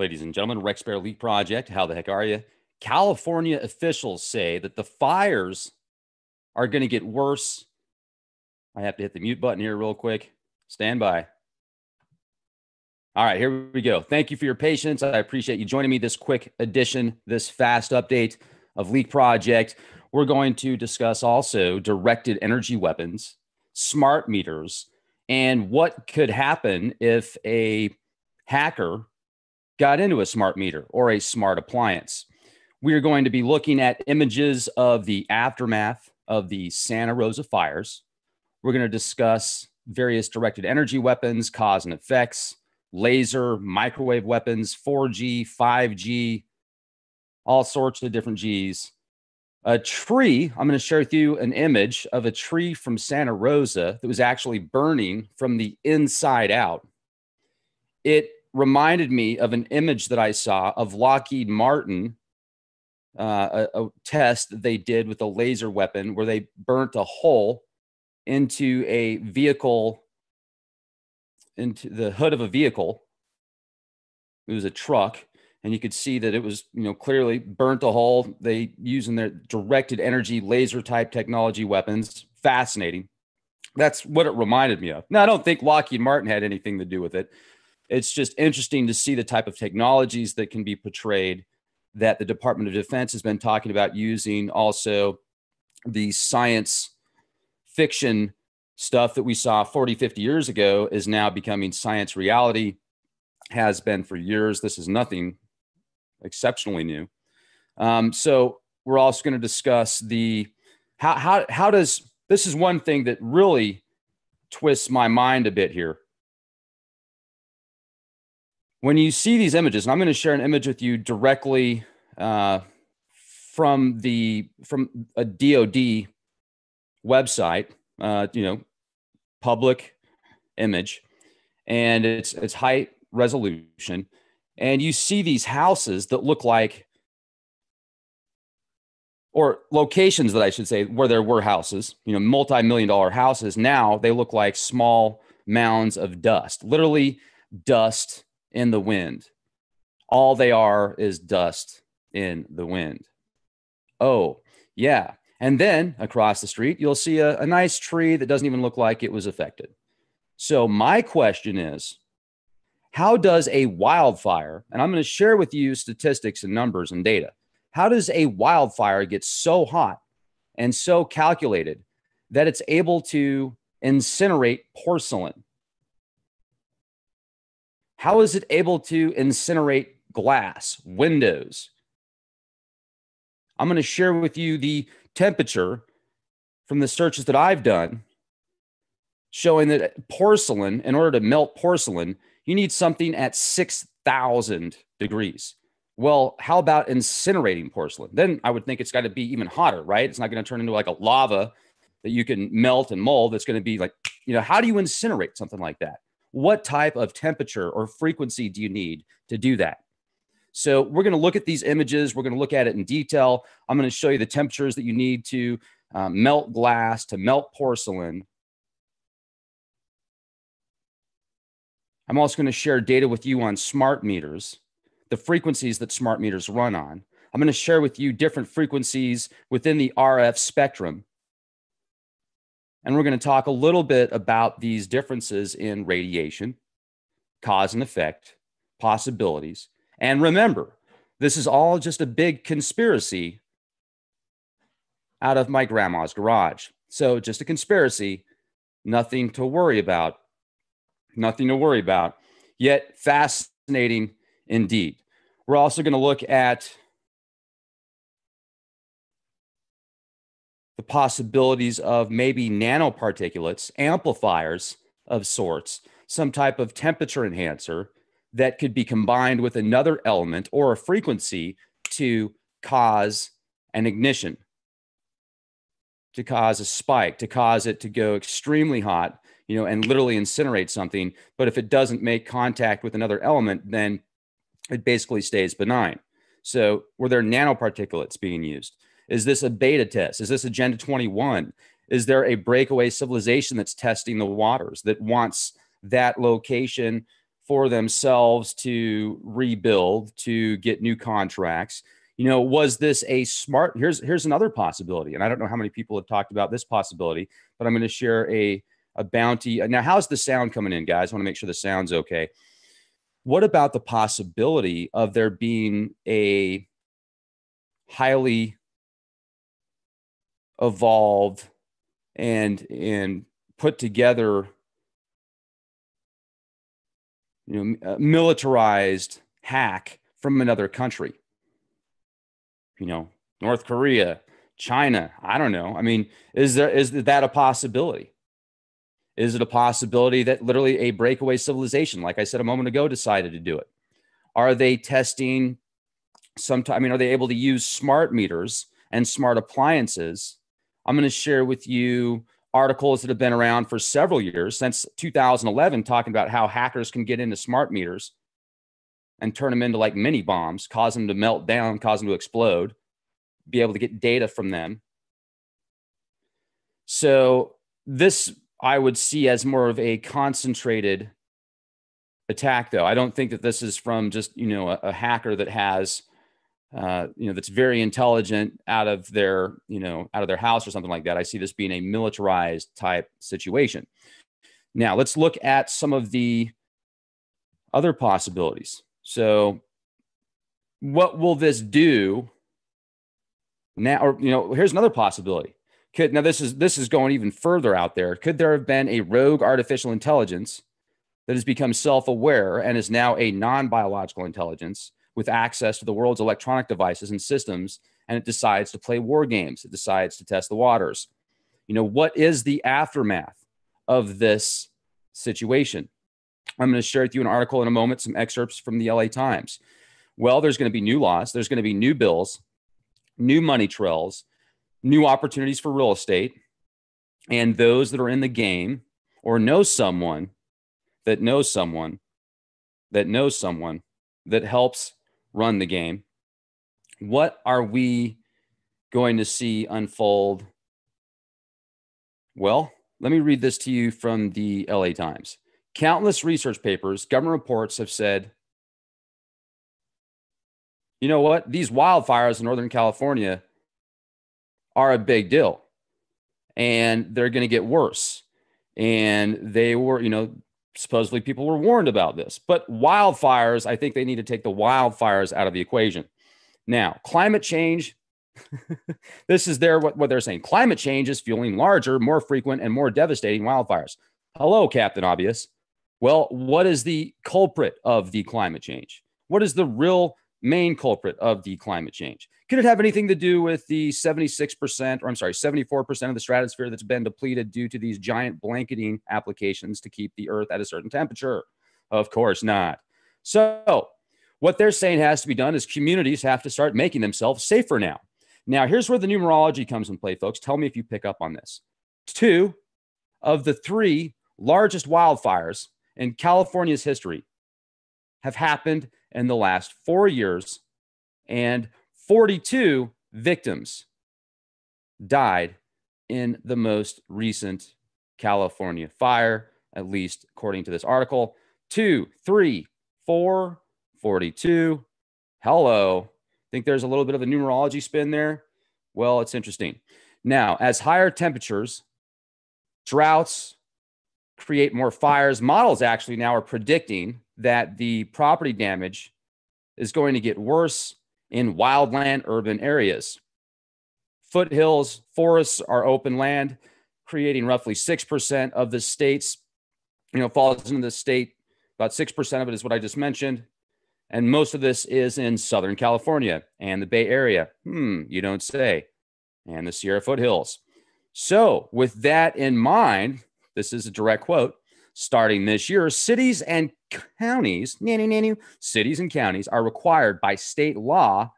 Ladies and gentlemen, Rex Bear Leak Project. How the heck are you? California officials say that the fires are going to get worse. I have to hit the mute button here real quick. Stand by. All right, here we go. Thank you for your patience. I appreciate you joining me this quick edition, this fast update of Leak Project. We're going to discuss also directed energy weapons, smart meters, and what could happen if a hacker got into a smart meter or a smart appliance. We are going to be looking at images of the aftermath of the Santa Rosa fires. We're going to discuss various directed energy weapons, cause and effects, laser, microwave weapons, 4G, 5G, all sorts of different Gs. A tree, I'm going to share with you an image of a tree from Santa Rosa that was actually burning from the inside out. It reminded me of an image that I saw of Lockheed Martin, a test that they did with a laser weapon where they burnt a hole into a vehicle, into the hood of a vehicle. It was a truck, and you could see that it was, clearly burnt a hole. They using their directed energy laser type technology weapons. Fascinating. That's what it reminded me of. Now, I don't think Lockheed Martin had anything to do with it. It's just interesting to see the type of technologies that can be portrayed that the Department of Defense has been talking about using. Also, the science fiction stuff that we saw 40, 50 years ago is now becoming science reality, has been for years. This is nothing exceptionally new. So we're also going to discuss the how does this is one thing that really twists my mind a bit here. When you see these images, and I'm going to share an image with you directly from a DoD website, public image, and it's high resolution, and you see these houses that look like, or locations that I should say, where there were houses, multi-million-dollar houses. Now they look like small mounds of dust, literally dust in the wind. All they are is dust in the wind. Oh, yeah. And then across the street, you'll see a nice tree that doesn't even look like it was affected. So my question is, how does a wildfire, and I'm going to share with you statistics and numbers and data, how does a wildfire get so hot and so calculated that it's able to incinerate porcelain? How is it able to incinerate glass, windows? I'm going to share with you the temperature from the searches that I've done showing that porcelain, in order to melt porcelain, you need something at 6,000 degrees. Well, how about incinerating porcelain? Then I would think it's got to be even hotter, right? It's not going to turn into like a lava that you can melt and mold. It's going to be like, how do you incinerate something like that? What type of temperature or frequency do you need to do that? So we're going to look at these images. We're going to look at it in detail. I'm going to show you the temperatures that you need to melt glass, to melt porcelain. I'm also going to share data with you on smart meters, the frequencies that smart meters run on. I'm going to share with you different frequencies within the RF spectrum. And we're going to talk a little bit about these differences in radiation, cause and effect, possibilities. And remember, this is all just a big conspiracy out of my grandma's garage. So just a conspiracy, nothing to worry about. Nothing to worry about, yet fascinating indeed. We're also going to look at the possibilities of maybe nanoparticulates, amplifiers of sorts, some type of temperature enhancer that could be combined with another element or a frequency to cause an ignition, to cause a spike, to cause it to go extremely hot, and literally incinerate something. But if it doesn't make contact with another element, then it basically stays benign. So were there nanoparticulates being used? Is this a beta test? Is this Agenda 21? Is there a breakaway civilization that's testing the waters, that wants that location for themselves to rebuild, to get new contracts. Was this a smart? Here's another possibility, and I don't know how many people have talked about this possibility, but I'm going to share a bounty. Now, how's the sound coming in, guys? I want to make sure the sound's okay. What about the possibility of there being a highly evolved and put together, militarized hack from another country? North Korea, China. I don't know. I mean, is that a possibility? Is it a possibility that literally a breakaway civilization, like I said a moment ago, decided to do it? Are they testing are they able to use smart meters and smart appliances? I'm going to share with you articles that have been around for several years, since 2011, talking about how hackers can get into smart meters and turn them into like mini bombs, cause them to melt down, cause them to explode, be able to get data from them. So this I would see as more of a concentrated attack, though. I don't think that this is from just, a hacker that has, that's very intelligent out of their house or something like that. I see this being a militarized type situation. Now, let's look at some of the other possibilities. So what will this do now? Or, here's another possibility. Now this is going even further out there. Could there have been a rogue artificial intelligence that has become self-aware and is now a non-biological intelligence with access to the world's electronic devices and systems, and it decides to play war games? It decides to test the waters. What is the aftermath of this situation? I'm going to share with you an article in a moment, some excerpts from the LA Times. Well, there's going to be new laws. There's going to be new bills, new money trails, new opportunities for real estate. And those that are in the game or know someone that knows someone that knows someone that helps run the game, what are we going to see unfold? Well, let me read this to you from the LA Times. Countless research papers, government reports have said, you know what? These wildfires in Northern California are a big deal, and they're going to get worse. And they were, supposedly people were warned about this, but wildfires, I think they need to take the wildfires out of the equation. Now, climate change, this is what they're saying. Climate change is fueling larger, more frequent, and more devastating wildfires. Hello, Captain Obvious. Well, what is the culprit of the climate change? What is the real main culprit of the climate change? Could it have anything to do with the 74% of the stratosphere that's been depleted due to these giant blanketing applications to keep the Earth at a certain temperature? Of course not. So what they're saying has to be done is communities have to start making themselves safer now. Now, here's where the numerology comes in play, folks. Tell me if you pick up on this. 2 of the 3 largest wildfires in California's history have happened in the last 4 years, and 42 victims died in the most recent California fire, at least according to this article. 2, 3, 4, 42. Hello. Think there's a little bit of a numerology spin there? Well, it's interesting. Now, as higher temperatures, droughts create more fires, models actually now are predicting that the property damage is going to get worse in wildland urban areas. Foothills, forests are open land, creating roughly 6% of the state's, falls into the state. About 6% of it is what I just mentioned. And most of this is in Southern California and the Bay Area. You don't say. And the Sierra foothills. So with that in mind, this is a direct quote. Starting this year, cities and counties are required by state law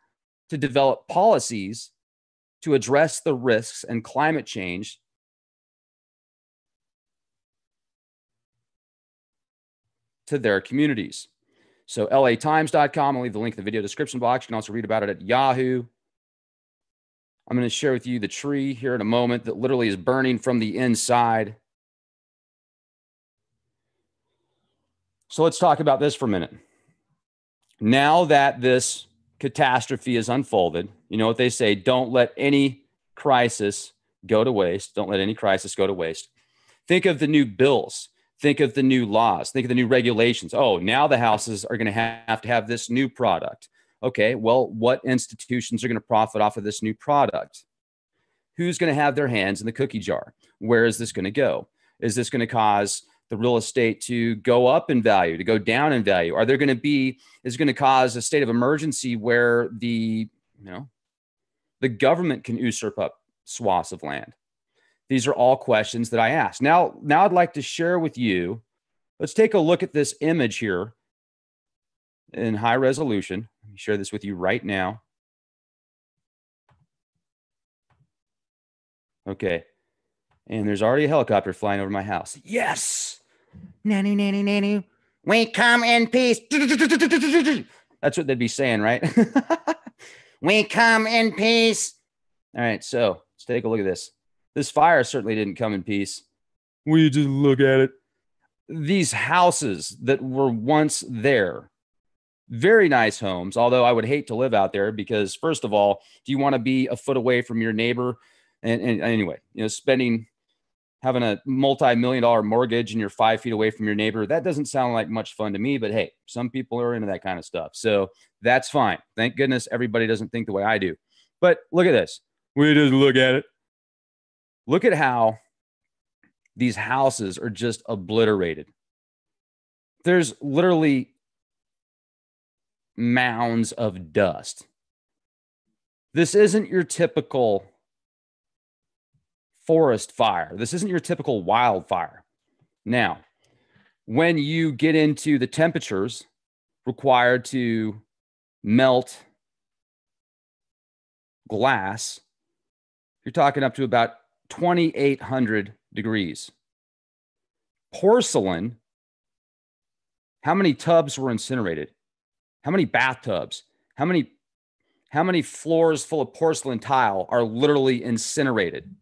to develop policies to address the risks and climate change to their communities. So latimes.com, I'll leave the link in the video description box. You can also read about it at Yahoo. I'm going to share with you the tree here in a moment that literally is burning from the inside. So let's talk about this for a minute. Now that this catastrophe is unfolded, you know what they say, don't let any crisis go to waste. Don't let any crisis go to waste. Think of the new bills. Think of the new laws. Think of the new regulations. Oh, now the houses are going to have this new product. Okay, well, what institutions are going to profit off of this new product? Who's going to have their hands in the cookie jar? Where is this going to go? Is this going to cause the real estate to go up in value, to go down in value? Are there going to be, is it going to cause a state of emergency where the government can usurp up swaths of land? These are all questions that I ask. Now I'd like to share with you, let's take a look at this image here in high resolution. Let me share this with you right now. Okay. And there's already a helicopter flying over my house. Yes. Nanu, nanu, nanu. We come in peace. That's what they'd be saying, right? We come in peace. All right. So let's take a look at this. This fire certainly didn't come in peace. We just look at it. These houses that were once there, very nice homes, although I would hate to live out there because, first of all, do you want to be a foot away from your neighbor? And anyway, having a multi-million-dollar mortgage and you're 5 feet away from your neighbor, that doesn't sound like much fun to me, but hey, some people are into that kind of stuff. So that's fine. Thank goodness everybody doesn't think the way I do. But look at this. We just look at it. Look at how these houses are just obliterated. There's literally mounds of dust. This isn't your typical forest fire. This isn't your typical wildfire. Now, when you get into the temperatures required to melt glass, you're talking up to about 2,800 degrees. Porcelain, how many tubs were incinerated? How many bathtubs? How many floors full of porcelain tile are literally incinerated?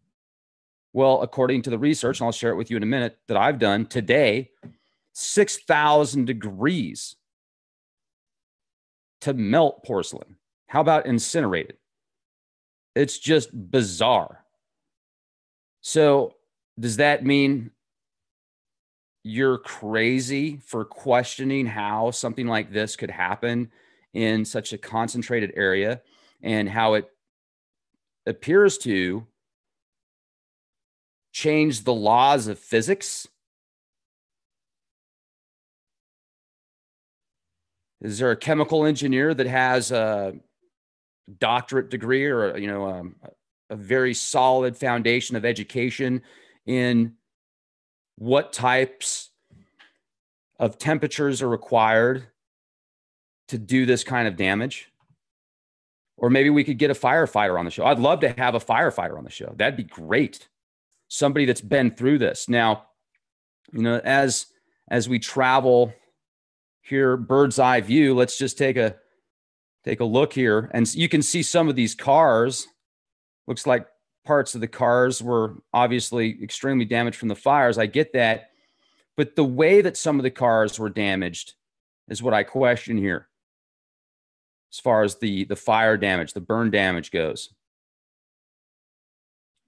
Well, according to the research, and I'll share it with you in a minute, that I've done today, 6,000 degrees to melt porcelain. How about incinerated? It's just bizarre. So does that mean you're crazy for questioning how something like this could happen in such a concentrated area and how it appears to change the laws of physics? Is there a chemical engineer that has a doctorate degree or a very solid foundation of education in what types of temperatures are required to do this kind of damage? Or maybe we could get a firefighter on the show. I'd love to have a firefighter on the show. That'd be great. Somebody that's been through this. Now, as we travel here, bird's eye view, let's just take a look here. And you can see some of these cars. Looks like parts of the cars were obviously extremely damaged from the fires. I get that. But the way that some of the cars were damaged is what I question here, as far as the fire damage, the burn damage goes.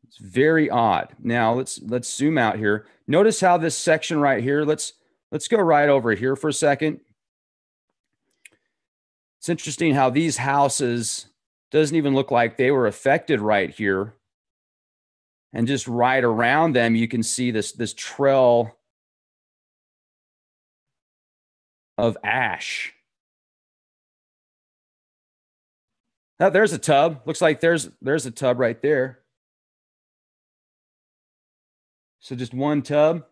It's very odd. Now let's zoom out here. Notice how this section right here, let's go right over here for a second. It's interesting how these houses doesn't even look like they were affected right here. And just right around them, you can see this trail of ash. Now, there's a tub. Looks like there's a tub right there. So just one tub.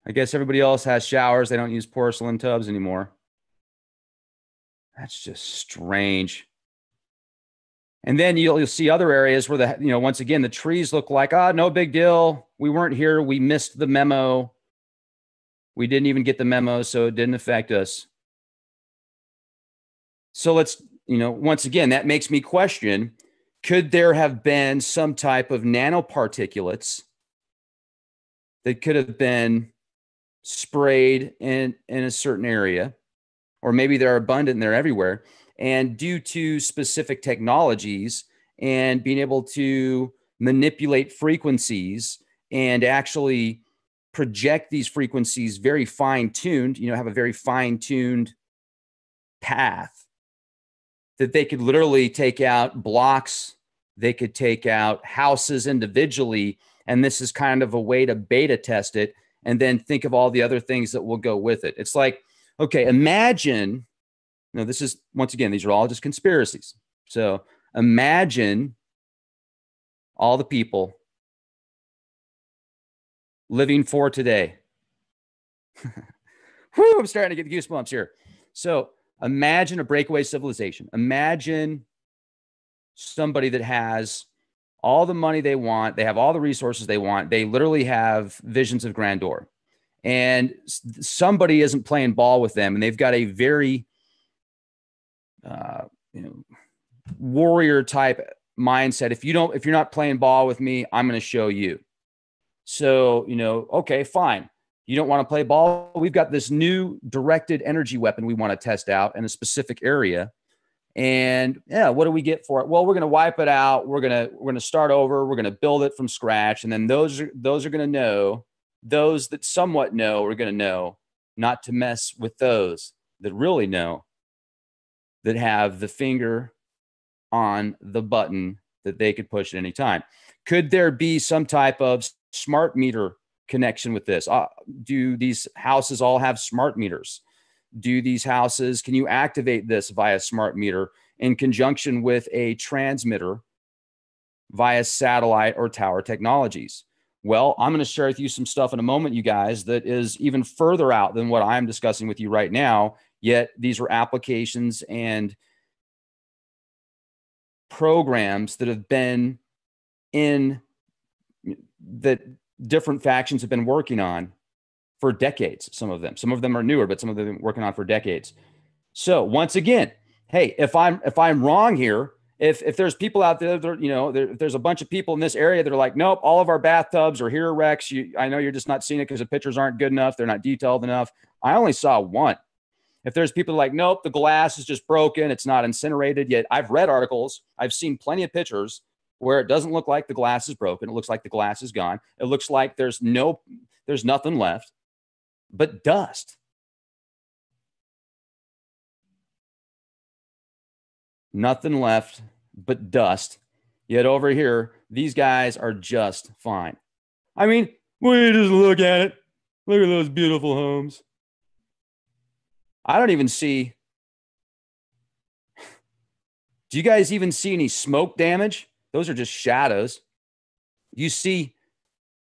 I guess everybody else has showers. They don't use porcelain tubs anymore. That's just strange. And then you'll see other areas where once again, the trees look like, no big deal. We weren't here. We missed the memo. We didn't even get the memo, so it didn't affect us. So let's, once again, that makes me question, could there have been some type of nanoparticulates that could have been sprayed in a certain area, or maybe they're abundant and they're everywhere. And due to specific technologies and being able to manipulate frequencies and actually project these frequencies very fine-tuned, have a very fine-tuned path, that they could literally take out blocks, they could take out houses individually, and this is kind of a way to beta test it and then think of all the other things that will go with it. It's like, okay, imagine, this is, once again, these are all just conspiracies. So imagine all the people living for today. Whew, I'm starting to get goosebumps here. So imagine a breakaway civilization. Imagine somebody that has all the money they want. They have all the resources they want. They literally have visions of grandeur. And somebody isn't playing ball with them. And they've got a very warrior type mindset. If you're not playing ball with me, I'm going to show you. So, okay, fine. You don't want to play ball. We've got this new directed energy weapon we want to test out in a specific area. And yeah, what do we get for it? Well, we're going to wipe it out. We're going to start over. We're going to build it from scratch. And then those are going to know, those that somewhat know are going to know not to mess with those that really know, that have the finger on the button that they could push at any time. Could there be some type of smart meter connection with this? Do these houses all have smart meters? Do these houses, can you activate this via smart meter in conjunction with a transmitter via satellite or tower technologies? Well, I'm going to share with you some stuff in a moment, you guys, that is even further out than what I'm discussing with you right now. Yet these are applications and programs that have been that different factions have been working on for decades. Some of them are newer, but some of them have been working on for decades. So once again, hey, if I'm wrong here, if there's people out there that, if there's a bunch of people in this area that are like, nope, all of our bathtubs are here, Rex. I know you're just not seeing it because the pictures aren't good enough. They're not detailed enough. I only saw one. If there's people like, nope, the glass is just broken, it's not incinerated yet. I've read articles. I've seen plenty of pictures where it doesn't look like the glass is broken. It looks like the glass is gone. It looks like there's nothing left but dust. Nothing left but dust. Yet over here, these guys are just fine. I mean, we just look at it. Look at those beautiful homes. I don't even see. Do you guys even see any smoke damage? Those are just shadows. You see,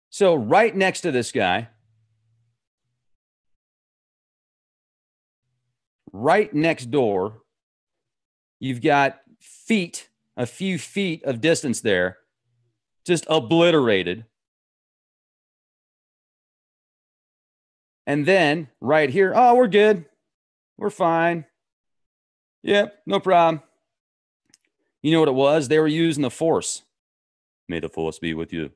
so right next to this guy, right next door, you've got a few feet of distance there, just obliterated. And then right here, oh, we're good. We're fine. Yep, no problem. You know what it was? They were using the force. May the force be with you.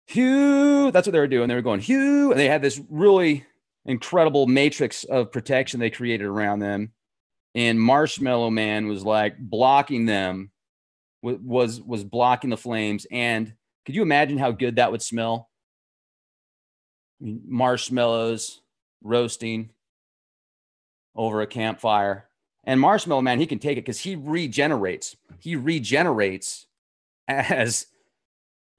Hugh, that's what they were doing. They were going, Hugh, and they had this really incredible matrix of protection they created around them. And Marshmallow Man was like blocking them, was blocking the flames. And could you imagine how good that would smell? I mean, marshmallows roasting over a campfire. And Marshmallow Man, he can take it because he regenerates. He regenerates as...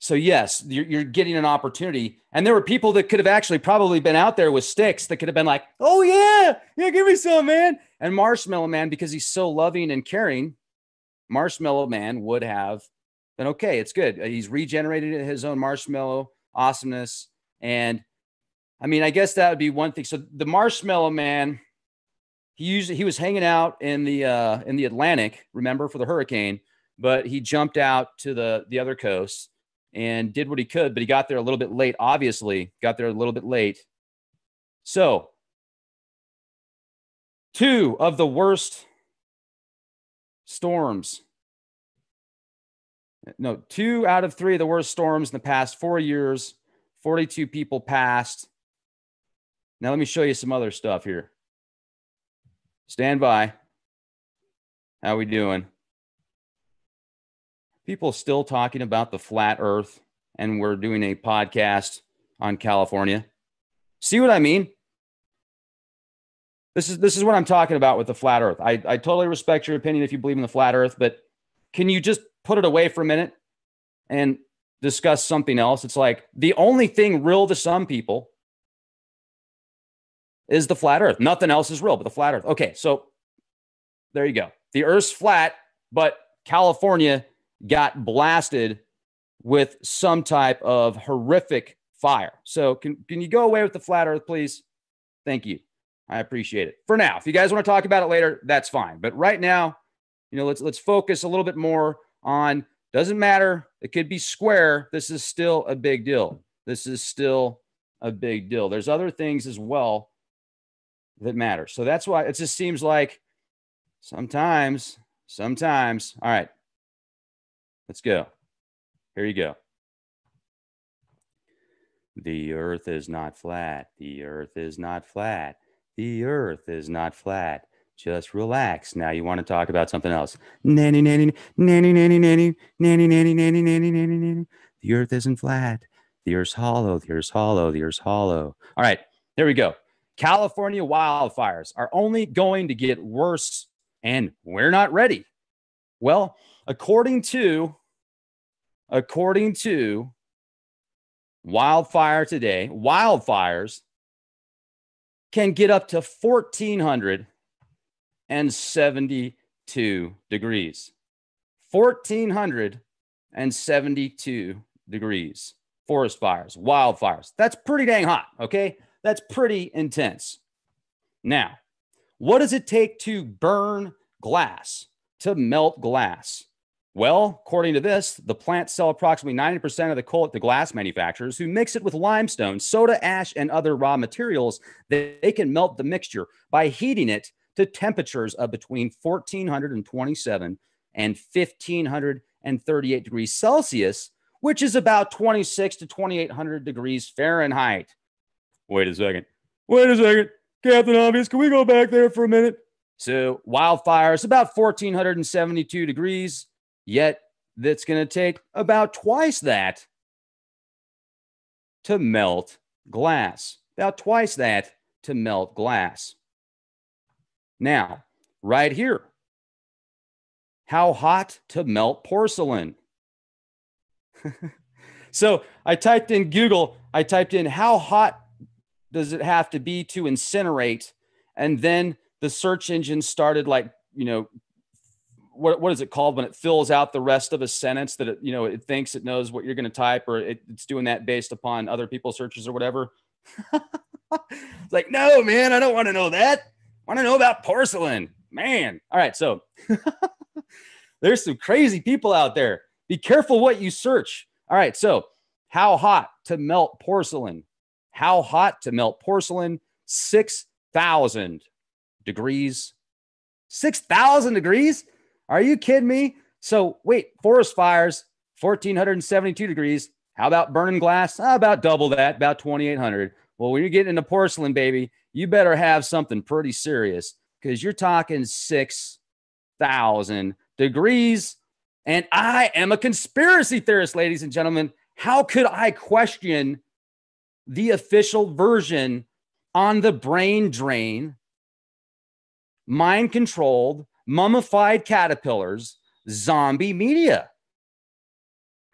So yes, you're getting an opportunity. And there were people that could have actually probably been out there with sticks that could have been like, oh yeah, give me some, man. And Marshmallow Man, because he's so loving and caring, Marshmallow Man would have been, okay, it's good. He's regenerated his own marshmallow awesomeness. And I mean, I guess that would be one thing. So the Marshmallow Man, he was hanging out in the Atlantic, remember, for the hurricane, but he jumped out to the other coast and did what he could, but he got there a little bit late, obviously. Got there a little bit late. So, 2 of the worst storms. No, 2 out of 3 of the worst storms in the past 4 years 42 people passed. Now let me show you some other stuff here. Stand by. How we doing? People still talking about the flat earth, and we're doing a podcast on California. See what I mean? This is what I'm talking about with the flat earth. I totally respect your opinion if you believe in the flat earth, but can you just put it away for a minute and discuss something else? It's like the only thing real to some people is the flat earth. Nothing else is real but the flat earth. Okay, so there you go. The earth's flat, but California got blasted with some type of horrific fire. So can you go away with the flat earth, please? Thank you. I appreciate it. For now, if you guys want to talk about it later, that's fine. But right now, let's focus a little bit more on, doesn't matter. It could be square. This is still a big deal. This is still a big deal. There's other things as well that matter. So that's why it just seems like sometimes, all right, let's go. Here you go. The earth is not flat. The earth is not flat. The earth is not flat. Just relax. Now you want to talk about something else. Nanny, nanny, nanny, nanny, nanny, nanny, nanny, nanny, nanny, nanny, nanny. The earth isn't flat. The earth's hollow. The earth's hollow. The earth's hollow. All right, there we go. California wildfires are only going to get worse, and we're not ready. Well, according to Wildfire Today, wildfires can get up to 1,472 degrees. 1,472 degrees. Forest fires, wildfires. That's pretty dang hot, okay? That's pretty intense. Now, what does it take to burn glass, to melt glass? Well, according to this, the plants sell approximately 90% of the coal to glass manufacturers who mix it with limestone, soda ash, and other raw materials. They can melt the mixture by heating it to temperatures of between 1,427 and 1,538 degrees Celsius, which is about 26 to 2,800 degrees Fahrenheit. Wait a second. Captain Obvious, can we go back there for a minute? So wildfire is about 1,472 degrees. Yet that's going to take about twice that to melt glass. About twice that to melt glass. Now, right here, how hot to melt porcelain? So I typed in Google, how hot does it have to be to incinerate? And then the search engine started what is it called when it fills out the rest of a sentence that it thinks it knows what you're going to type, or it's doing that based upon other people's searches or whatever. It's like, no, man, I don't want to know that. I want to know about porcelain, man. All right. So there's some crazy people out there. Be careful what you search. All right. So how hot to melt porcelain? How hot to melt porcelain? 6,000 degrees. 6,000 degrees? Are you kidding me? So wait, forest fires, 1,472 degrees. How about burning glass? About double that, about 2,800. Well, when you're getting into porcelain, baby, you better have something pretty serious, because you're talking 6,000 degrees. And I am a conspiracy theorist, ladies and gentlemen. How could I question the official version on the brain drain, mind-controlled, mummified caterpillars, zombie media?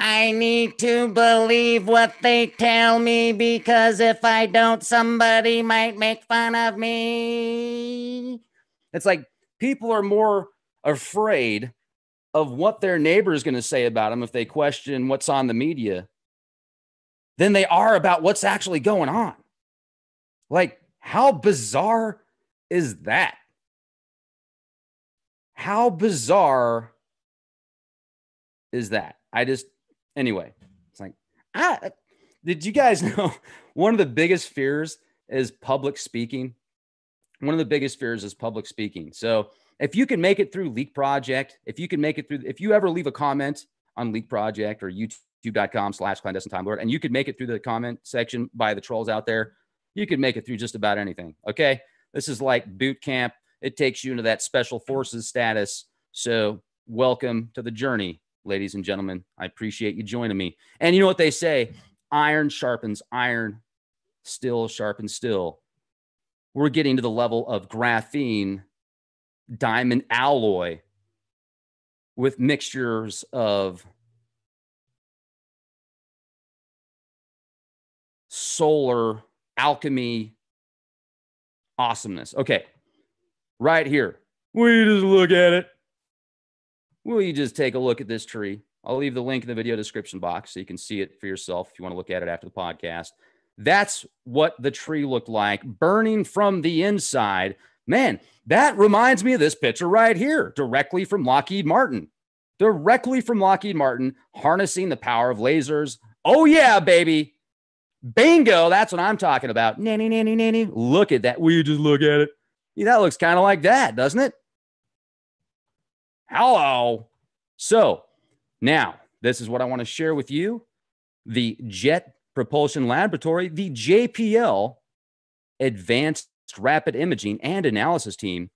I need to believe what they tell me, because if I don't, somebody might make fun of me. It's like people are more afraid of what their neighbor is going to say about them if they question what's on the media than they are about what's actually going on. Like, how bizarre is that? How bizarre is that? Anyway, it's like, did you guys know one of the biggest fears is public speaking? One of the biggest fears is public speaking. So if you can make it through Leak Project, if you ever leave a comment on Leak Project or YouTube youtube.com/clandestine time lord. And you could make it through the comment section by the trolls out there. You could make it through just about anything. Okay. This is like boot camp. It takes you into that special forces status. So welcome to the journey, ladies and gentlemen. I appreciate you joining me. And you know what they say? Iron sharpens iron, steel sharpens steel. We're getting to the level of graphene diamond alloy with mixtures of solar alchemy awesomeness. Okay, right here. Will you just look at it? Will you just take a look at this tree? I'll leave the link in the video description box so you can see it for yourself if you want to look at it after the podcast. That's what the tree looked like, burning from the inside. Man, that reminds me of this picture right here, directly from Lockheed Martin. Directly from Lockheed Martin, harnessing the power of lasers. Oh, yeah, baby. Bingo. That's what I'm talking about. Nanny, nanny, nanny. Look at that. Will you just look at it? Yeah, that looks kind of like that, doesn't it? Hello. So now, this is what I want to share with you. The Jet Propulsion Laboratory, the JPL, Advanced Rapid Imaging and Analysis Team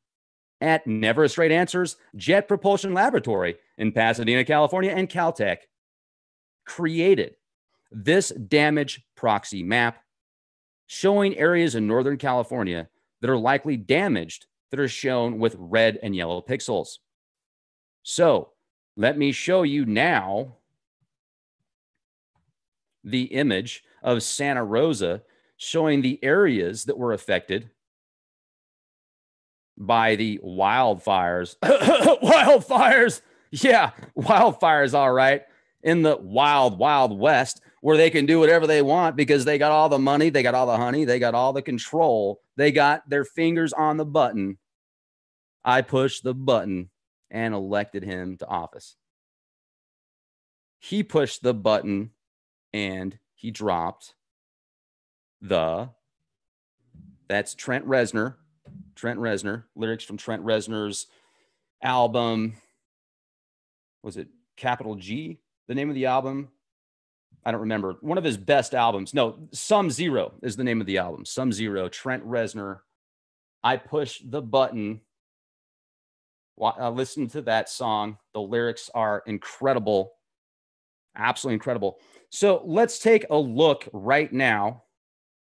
at Never a Straight Answers Jet Propulsion Laboratory in Pasadena, California, and Caltech created this damage proxy map showing areas in Northern California that are likely damaged that are shown with red and yellow pixels. So let me show you now the image of Santa Rosa showing the areas that were affected by the wildfires. Wildfires. Yeah, wildfires, all right. In the wild, wild west, where they can do whatever they want because they got all the money, they got all the honey, they got all the control, they got their fingers on the button. I pushed the button and elected him to office. He pushed the button and he dropped that's Trent Reznor. Trent Reznor, lyrics from Trent Reznor's album. Was it Capital G? The name of the album? I don't remember. One of his best albums. No, Sum Zero is the name of the album. Sum Zero, Trent Reznor. I pushed the button. Listen to that song. The lyrics are incredible. Absolutely incredible. So let's take a look right now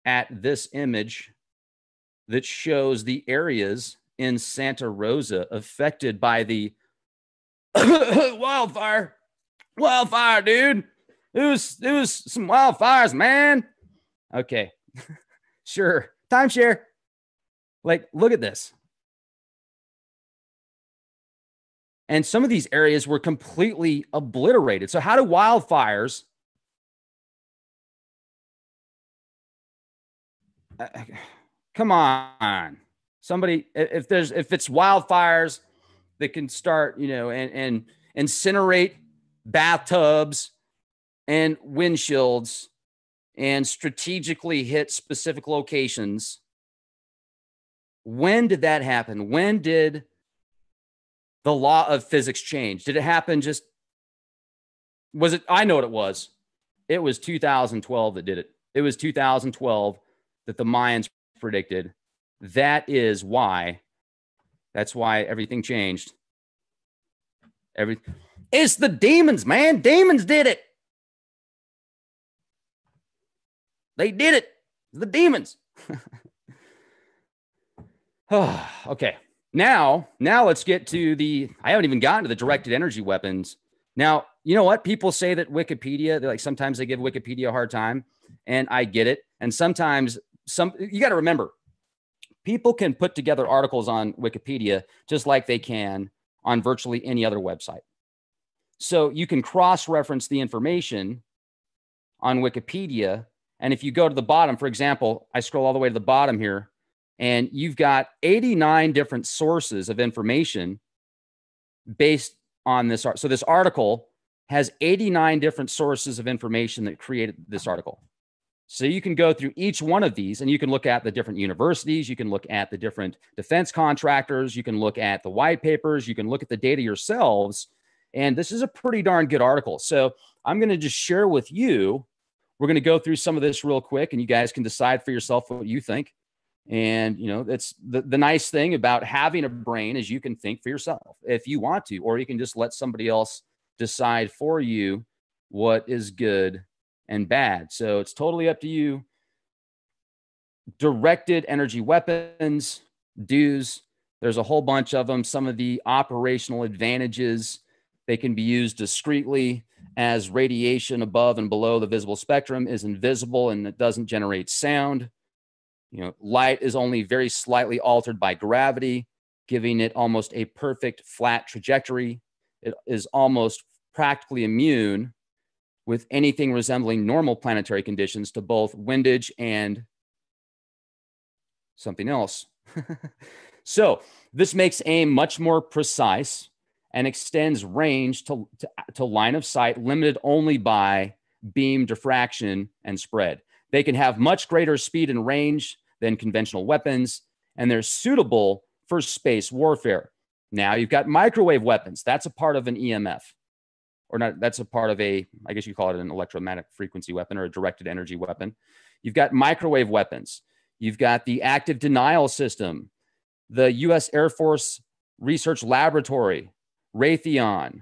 at this image that shows the areas in Santa Rosa affected by the wildfire. Wildfire, dude. It was some wildfires, man. Okay. Sure. Timeshare. Like, look at this. And some of these areas were completely obliterated. So how do wildfires come on. Somebody, if it's wildfires that can start, and incinerate bathtubs and windshields and strategically hit specific locations. When did that happen? When did the law of physics change? Did it happen I know what it was. It was 2012 that did it. It was 2012 that the Mayans predicted. That's why everything changed. It's the demons, man. Demons did it. They did it. The demons. Okay. Now let's get to I haven't even gotten to the directed energy weapons. Now, you know what? People say that Wikipedia, sometimes they give Wikipedia a hard time, and I get it. And sometimes you got to remember, people can put together articles on Wikipedia just like they can on virtually any other website. So you can cross-reference the information on Wikipedia. And if you go to the bottom, for example, I scroll all the way to the bottom here, and you've got 89 different sources of information based on this. So this article has 89 different sources of information that created this article. So you can go through each one of these and you can look at the different universities. You can look at the different defense contractors. You can look at the white papers. You can look at the data yourselves. And this is a pretty darn good article. So I'm going to just share with you. We're going to go through some of this real quick, and you guys can decide for yourself what you think. And, you know, that's the nice thing about having a brain is you can think for yourself if you want to, or you can just let somebody else decide for you what is good and bad. So it's totally up to you. Directed energy weapons, DEWs, there's a whole bunch of them. Some of the operational advantages, they can be used discreetly as radiation above and below the visible spectrum is invisible and it doesn't generate sound. You know, light is only very slightly altered by gravity, giving it almost a perfect flat trajectory. It is almost practically immune with anything resembling normal planetary conditions to both windage and something else. So this makes aim much more precise and extends range to line of sight limited only by beam diffraction and spread. They can have much greater speed and range than conventional weapons, and they're suitable for space warfare. Now you've got microwave weapons. That's a part of an EMF, or not. That's a part of I guess you call it an electromagnetic frequency weapon or a directed energy weapon. You've got microwave weapons. You've got the active denial system, the U.S. Air Force Research Laboratory, Raytheon,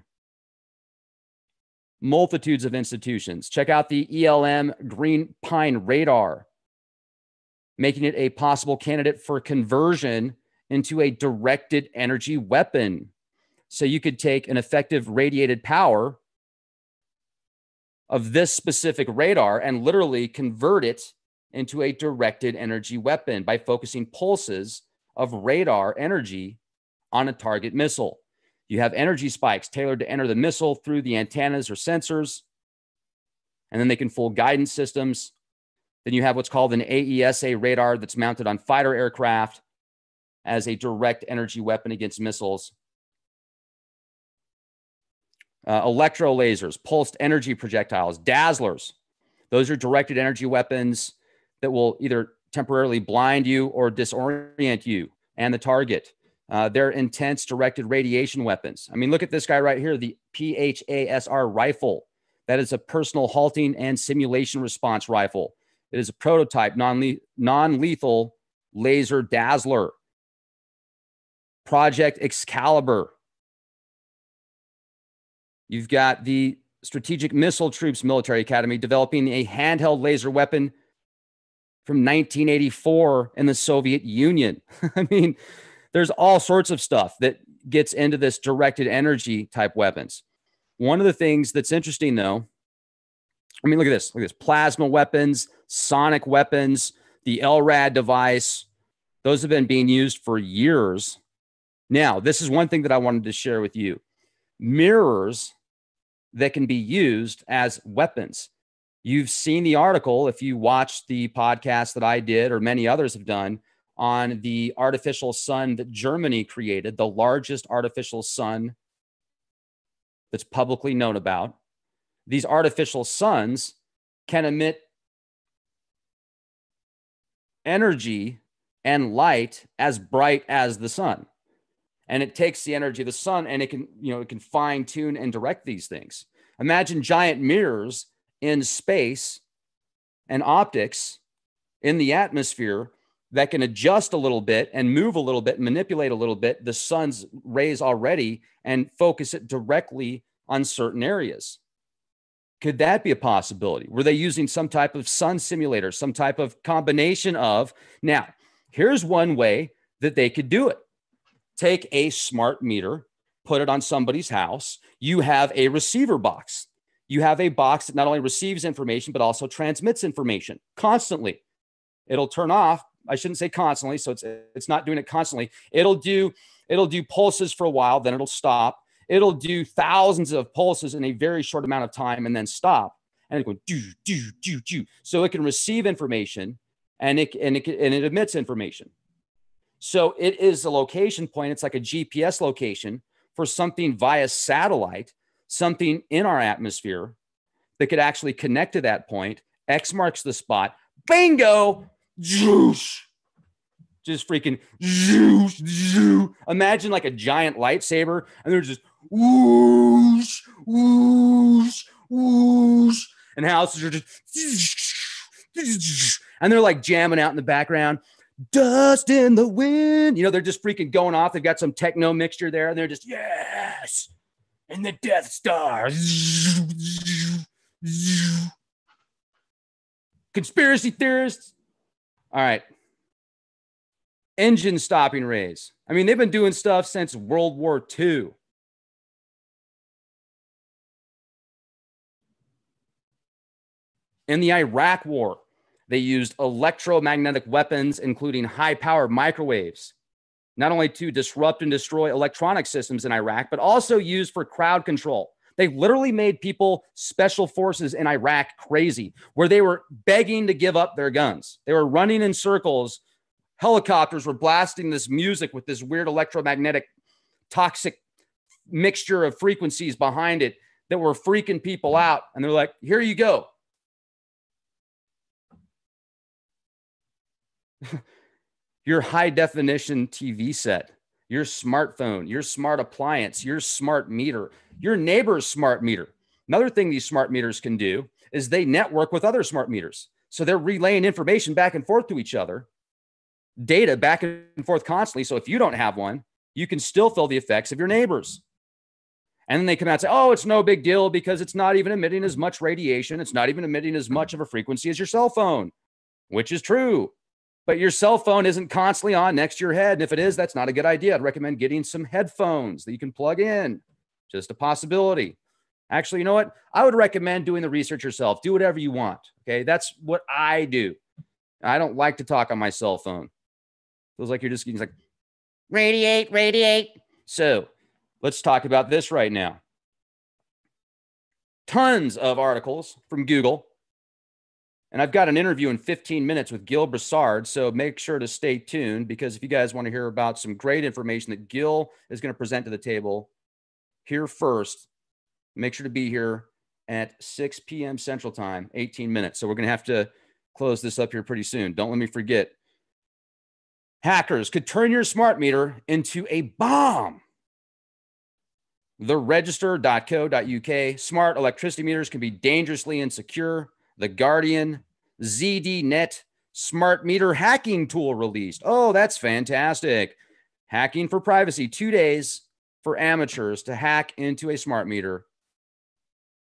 multitudes of institutions. Check out the ELM Green Pine radar, making it a possible candidate for conversion into a directed energy weapon. So you could take an effective radiated power of this specific radar and literally convert it into a directed energy weapon by focusing pulses of radar energy on a target missile. You have energy spikes tailored to enter the missile through the antennas or sensors, and then they can fool guidance systems. Then you have what's called an AESA radar that's mounted on fighter aircraft as a direct energy weapon against missiles. Electro lasers, pulsed energy projectiles, dazzlers. Those are directed energy weapons that will either temporarily blind you or disorient you and the target. They're intense directed radiation weapons. I mean, look at this guy right here, the PHASR rifle. That is a personal halting and simulation response rifle. It is a prototype non-lethal laser dazzler. Project Excalibur. You've got the Strategic Missile Troops Military Academy developing a handheld laser weapon from 1984 in the Soviet Union. I mean, there's all sorts of stuff that gets into this directed energy type weapons. One of the things that's interesting, though, I mean, look at this. Look at this. Plasma weapons, sonic weapons, the LRAD device. Those have been being used for years. Now, this is one thing that I wanted to share with you. Mirrors that can be used as weapons. You've seen the article, if you watched the podcast that I did or many others have done, on the artificial sun that Germany created, the largest artificial sun that's publicly known about. These artificial suns can emit energy and light as bright as the sun. And it takes the energy of the sun and it can fine tune and direct these things. Imagine giant mirrors in space and optics in the atmosphere that can adjust a little bit and move a little bit, manipulate a little bit, the sun's rays already, and focus it directly on certain areas. Could that be a possibility? Were they using some type of sun simulator, some type of combination of? Now, here's one way that they could do it. Take a smart meter, put it on somebody's house. You have a receiver box. You have a box that not only receives information, but also transmits information constantly. It'll turn off. I shouldn't say constantly, so it's not doing it constantly. It'll do pulses for a while, then it'll stop. It'll do thousands of pulses in a very short amount of time and then stop. And it goes do do do do. So it can receive information and it emits information. So it is a location point. It's like a GPS location for something via satellite, something in our atmosphere that could actually connect to that point. X marks the spot. Bingo. Just freaking. Imagine like a giant lightsaber, and they're just whoosh, whoosh, whoosh, and houses are just, and they're like jamming out in the background. Dust in the wind. You know, they're just freaking going off. They've got some techno mixture there, and they're just, yes, and the Death Star. Conspiracy theorists. All right. Engine stopping rays. I mean, they've been doing stuff since World War II. In the Iraq War, they used electromagnetic weapons, including high-powered microwaves, not only to disrupt and destroy electronic systems in Iraq, but also used for crowd control. They literally made people, special forces in Iraq, crazy, where they were begging to give up their guns. They were running in circles. Helicopters were blasting this music with this weird electromagnetic, toxic mixture of frequencies behind it that were freaking people out. And they're like, here you go. Your high definition TV set, your smartphone, your smart appliance, your smart meter, your neighbor's smart meter. Another thing these smart meters can do is they network with other smart meters. So they're relaying information back and forth to each other, data back and forth constantly. So if you don't have one, you can still feel the effects of your neighbors. And then they come out and say, oh, it's no big deal because it's not even emitting as much radiation. It's not even emitting as much of a frequency as your cell phone, which is true. But your cell phone isn't constantly on next to your head. And if it is, that's not a good idea. I'd recommend getting some headphones that you can plug in. Just a possibility. Actually, you know what? I would recommend doing the research yourself. Do whatever you want. Okay. That's what I do. I don't like to talk on my cell phone. Feels like you're just getting like, radiate, radiate. So let's talk about this right now. Tons of articles from Google. And I've got an interview in 15 minutes with Gil Broussard, so make sure to stay tuned, because if you guys want to hear about some great information that Gil is going to present to the table here first, make sure to be here at 6 p.m. Central Time, 18 minutes. So we're going to have to close this up here pretty soon. Don't let me forget. Hackers could turn your smart meter into a bomb. TheRegister.co.uk. Smart electricity meters can be dangerously insecure. The Guardian, ZDNet smart meter hacking tool released. Oh, that's fantastic. Hacking for privacy, 2 days for amateurs to hack into a smart meter.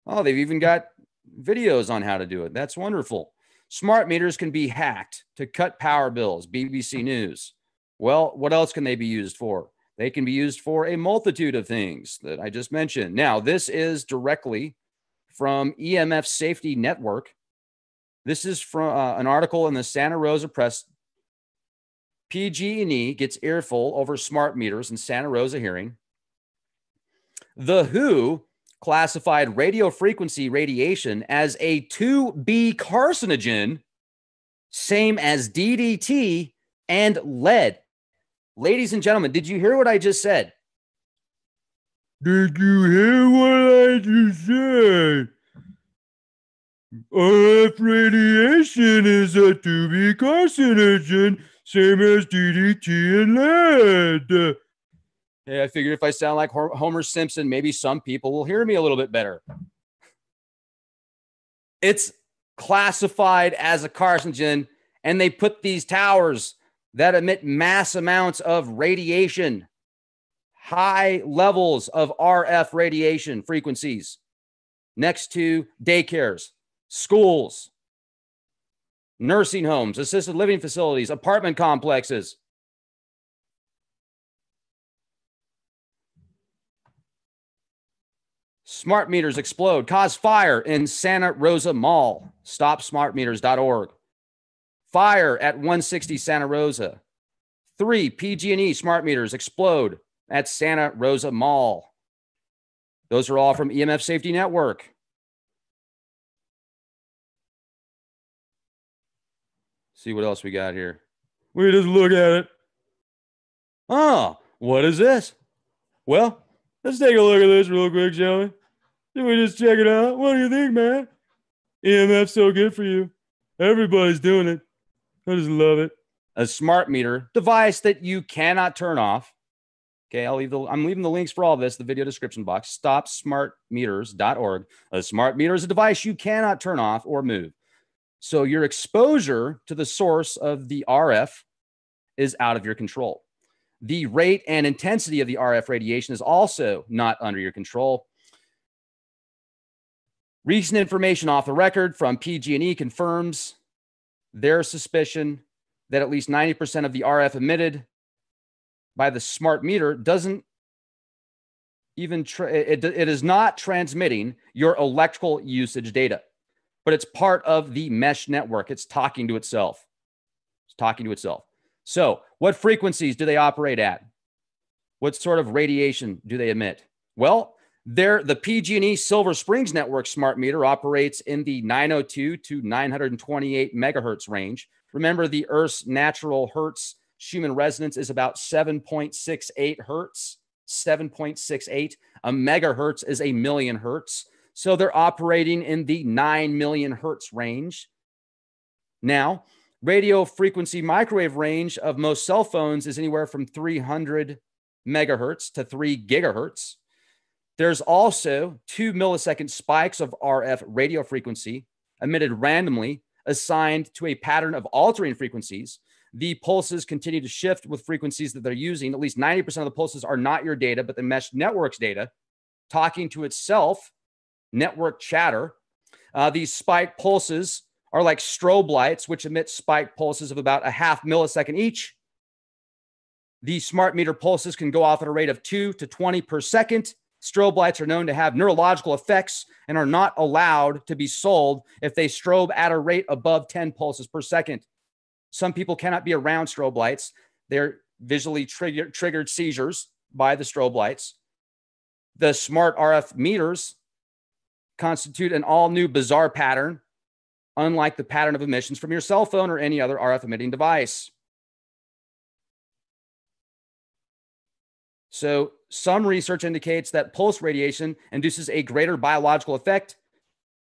Oh, they've even got videos on how to do it. That's wonderful. Smart meters can be hacked to cut power bills, BBC News. Well, what else can they be used for? They can be used for a multitude of things that I just mentioned. Now, this is directly from EMF Safety Network. This is from an article in the Santa Rosa Press. PG&E gets earful over smart meters in Santa Rosa hearing. The WHO classified radio frequency radiation as a 2B carcinogen, same as DDT and lead. Ladies and gentlemen, did you hear what I just said? Did you hear what I just said? RF radiation is a 2B carcinogen, same as DDT and lead. Hey, I figured if I sound like Homer Simpson, maybe some people will hear me a little bit better. It's classified as a carcinogen, and they put these towers that emit mass amounts of radiation, high levels of RF radiation frequencies, next to daycares, schools, nursing homes, assisted living facilities, apartment complexes. Smart meters explode, cause fire in Santa Rosa Mall. StopSmartMeters.org. Fire at 160 Santa Rosa. 3 PG&E smart meters explode at Santa Rosa Mall. Those are all from EMF Safety Network. See what else we got here. We just look at it. Oh, what is this? Well, let's take a look at this real quick, shall we? Can we just check it out? What do you think, man? EMF's so good for you. Everybody's doing it. I just love it. A smart meter device that you cannot turn off Okay, I'm leaving the links for all this, the video description box. StopSmartMeters.org. A smart meter is a device you cannot turn off or move. So your exposure to the source of the RF is out of your control. The rate and intensity of the RF radiation is also not under your control. Recent information off the record from PG&E confirms their suspicion that at least 90% of the RF emitted by the smart meter doesn't even, it is not transmitting your electrical usage data, but it's part of the mesh network. It's talking to itself. It's talking to itself. So what frequencies do they operate at? What sort of radiation do they emit? Well, the PG&E Silver Springs network smart meter operates in the 902 to 928 megahertz range. Remember, the Earth's natural hertz Schumann resonance is about 7.68 hertz, 7.68. A megahertz is a million hertz. So they're operating in the 9 million hertz range. Now, radio frequency microwave range of most cell phones is anywhere from 300 megahertz to 3 gigahertz. There's also 2 millisecond spikes of RF radio frequency emitted randomly, assigned to a pattern of altering frequencies. The pulses continue to shift with frequencies that they're using. At least 90% of the pulses are not your data, but the mesh network's data, talking to itself, network chatter. These spike pulses are like strobe lights, which emit spike pulses of about a half millisecond each. These smart meter pulses can go off at a rate of 2 to 20 per second. Strobe lights are known to have neurological effects and are not allowed to be sold if they strobe at a rate above 10 pulses per second. Some people cannot be around strobe lights. They're visually triggered seizures by the strobe lights. The smart RF meters constitute an all-new bizarre pattern, unlike the pattern of emissions from your cell phone or any other RF emitting device. So some research indicates that pulse radiation induces a greater biological effect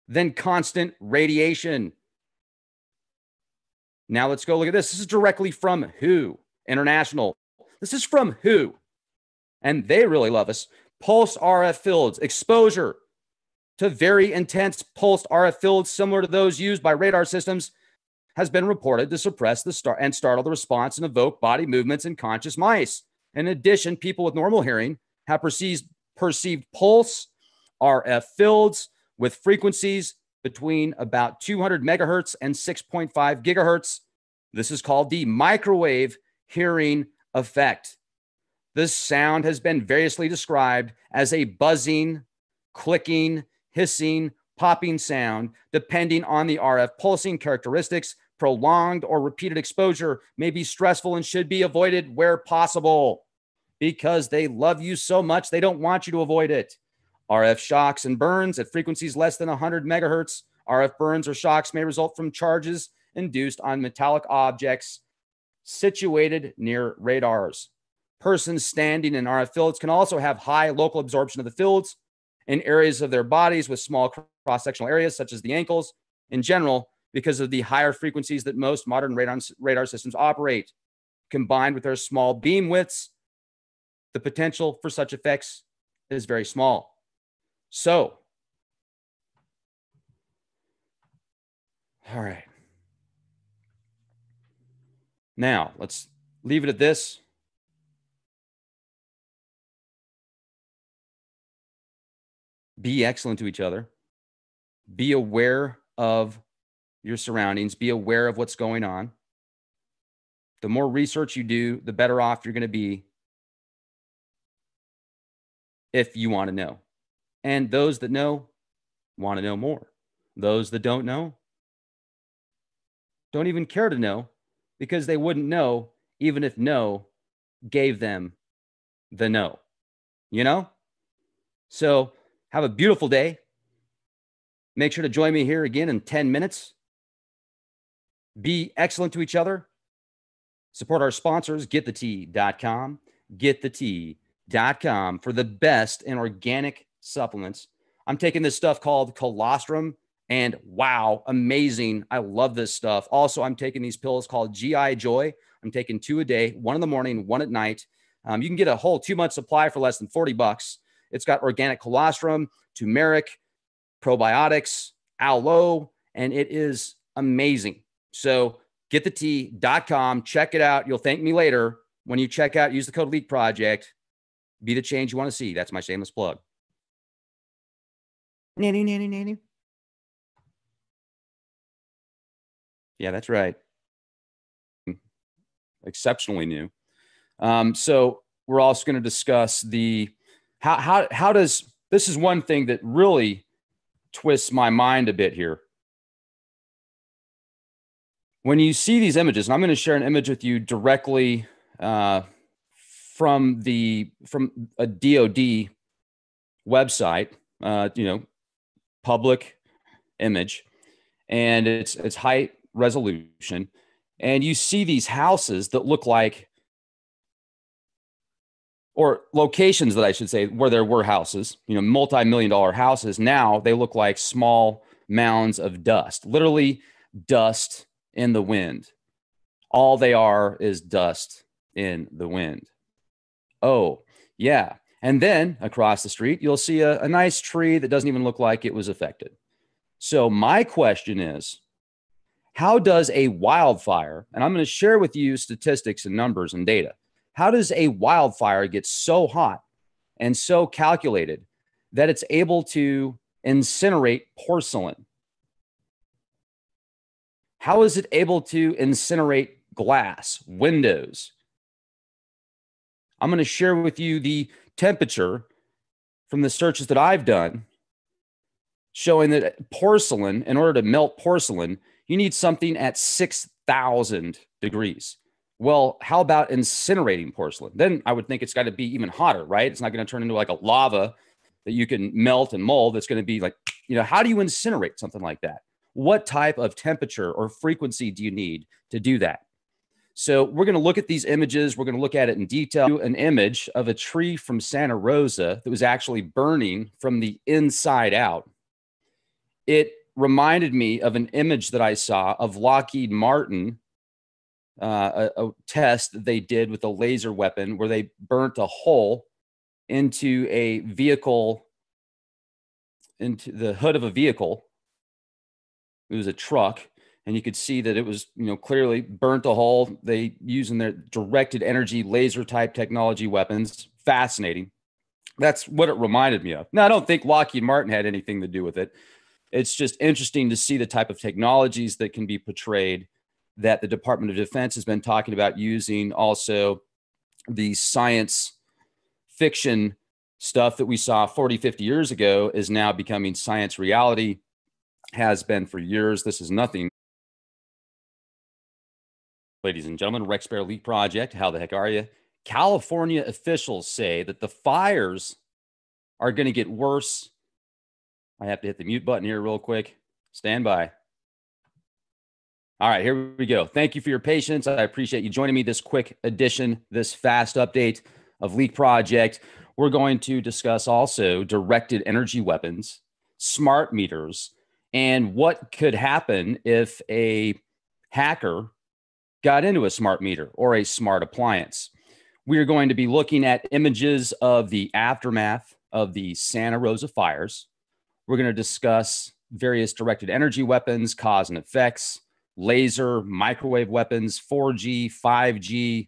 than constant radiation. Now let's go look at this. This is directly from WHO International. This is from WHO, and they really love us. Pulse RF fields, exposure to very intense pulsed RF fields similar to those used by radar systems has been reported to suppress the startle the response and evoke body movements in conscious mice. In addition, people with normal hearing have perceived pulse RF fields with frequencies between about 200 megahertz and 6.5 gigahertz. This is called the microwave hearing effect. This sound has been variously described as a buzzing, clicking, hissing, popping sound, depending on the RF pulsing characteristics. Prolonged or repeated exposure may be stressful and should be avoided where possible because they love you so much, they don't want you to avoid it. RF shocks and burns at frequencies less than 100 megahertz. RF burns or shocks may result from charges induced on metallic objects situated near radars. Persons standing in RF fields can also have high local absorption of the fields in areas of their bodies with small cross-sectional areas, such as the ankles, in general, because of the higher frequencies that most modern radar systems operate. Combined with their small beam widths, the potential for such effects is very small. So, all right. Now, let's leave it at this. Be excellent to each other. Be aware of your surroundings. Be aware of what's going on. The more research you do, the better off you're going to be if you want to know. And those that know want to know more. Those that don't know don't even care to know because they wouldn't know even if no gave them the no. You know? So have a beautiful day. Make sure to join me here again in 10 minutes. Be excellent to each other. Support our sponsors, getthetea.com. Getthetea.com for the best in organic supplements. I'm taking this stuff called colostrum, and wow, amazing. I love this stuff. Also, I'm taking these pills called GI Joy. I'm taking 2 a day, 1 in the morning, 1 at night. You can get a whole 2-month supply for less than $40. It's got organic colostrum, turmeric, probiotics, aloe, and it is amazing. So getthetea.com, check it out. You'll thank me later. When you check out, use the code Leak Project. Be the change you want to see. That's my shameless plug. Nanny, nanny, nanny. Yeah, that's right. Exceptionally new. So we're also going to discuss the how does this is one thing that really twists my mind a bit here. When you see these images, and I'm going to share an image with you directly from a DoD website, public image, and it's high resolution, and you see these houses that look like, or locations that I should say, where there were houses, multi-million-dollar houses. Now they look like small mounds of dust, literally dust in the wind. All they are is dust in the wind. Oh, yeah. And then across the street, you'll see a nice tree that doesn't even look like it was affected. So my question is, how does a wildfire, and I'm going to share with you statistics and numbers and data, how does a wildfire get so hot and so calculated that it's able to incinerate porcelain? How is it able to incinerate glass, windows? I'm going to share with you the temperature from the searches that I've done, showing that porcelain, in order to melt porcelain, you need something at 6,000 degrees. Well, how about incinerating porcelain? Then I would think it's got to be even hotter, right? It's not going to turn into like a lava that you can melt and mold. It's going to be like, how do you incinerate something like that? What type of temperature or frequency do you need to do that? So we're going to look at these images. We're going to look at it in detail. An image of a tree from Santa Rosa that was actually burning from the inside out. It reminded me of an image that I saw of Lockheed Martin, a test that they did with a laser weapon where they burnt a hole into a vehicle, into the hood of a vehicle. It was a truck, and you could see that it was, clearly burnt a hole. They using their directed energy laser type technology weapons. Fascinating. That's what it reminded me of. Now, I don't think Lockheed Martin had anything to do with it. It's just interesting to see the type of technologies that can be portrayed that the Department of Defense has been talking about using. Also, the science fiction stuff that we saw 40, 50 years ago is now becoming science reality, has been for years. This is nothing. Ladies and gentlemen, Rex Bear Leak Project, how the heck are you? California officials say that the fires are going to get worse. I have to hit the mute button here real quick. Stand by. All right, here we go. Thank you for your patience. I appreciate you joining me this quick edition, this fast update of Leak Project. We're going to discuss also directed energy weapons, smart meters, and what could happen if a hacker got into a smart meter or a smart appliance. We are going to be looking at images of the aftermath of the Santa Rosa fires. We're going to discuss various directed energy weapons, cause and effects, laser, microwave weapons, 4G, 5G,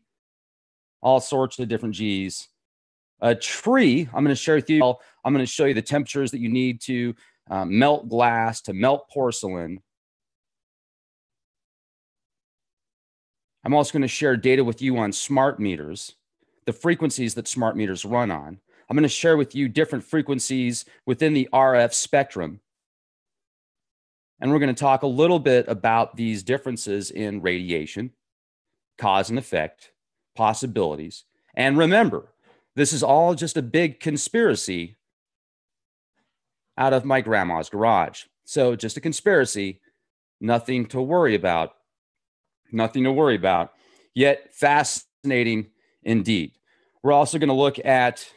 all sorts of different Gs. A tree, I'm going to share with you. I'm going to show you the temperatures that you need to melt glass, to melt porcelain. I'm also going to share data with you on smart meters, the frequencies that smart meters run on. I'm going to share with you different frequencies within the RF spectrum. And we're going to talk a little bit about these differences in radiation, cause and effect, possibilities. And remember, this is all just a big conspiracy out of my grandma's garage. So just a conspiracy, nothing to worry about. Nothing to worry about, yet fascinating indeed. We're also going to look at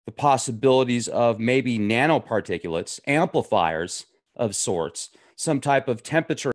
the possibilities of maybe nanoparticulates, amplifiers of sorts, some type of temperature